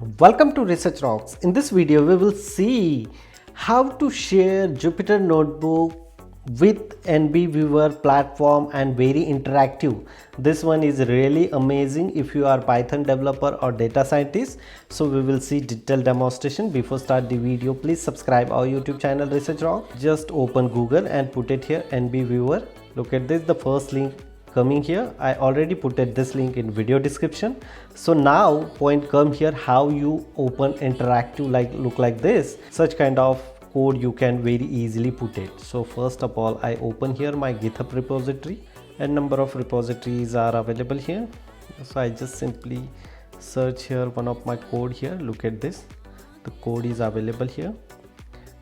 Welcome to Research Rocks. In this video, we will see how to share Jupyter Notebook with nbviewer platform and very interactive. This one is really amazing if you are Python developer or data scientist. So we will see detailed demonstration. Before start the video, please subscribe our YouTube channel Research Rock. Just open Google and put it here, nbviewer. Look at this, the first link coming here. I already put this link in video description. So now point come here, how you open interactive look like this. Such kind of code you can very easily put it. So first of all, I open here my GitHub repository and number of repositories are available here. So I just simply search here one of my code here. Look at this, the code is available here.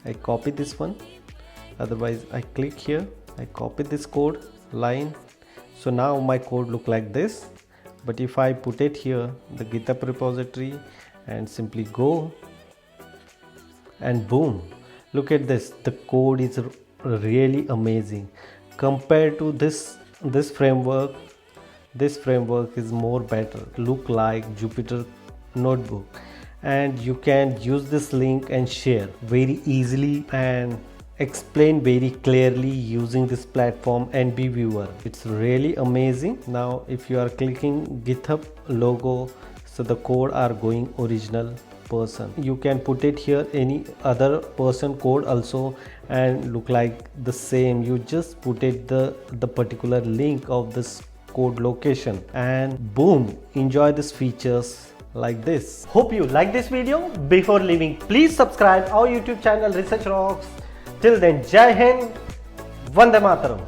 I copy this one, otherwise I click here, I copy this code line. So now my code look like this, but if I put it here, the GitHub repository, and simply go, and boom, look at this, the code is really amazing. Compared to this framework, this framework is more better, look like Jupyter Notebook, and you can use this link and share very easily and explain very clearly using this platform nbviewer. It's really amazing. Now if you are clicking GitHub logo, so the code are going original person. You can put it here any other person code also and look like the same. You just put it the particular link of this code location and boom, enjoy these features like this. Hope you like this video. Before leaving, please subscribe our YouTube channel Research Rocks. Till then, Jai Hind, Vande Mataram.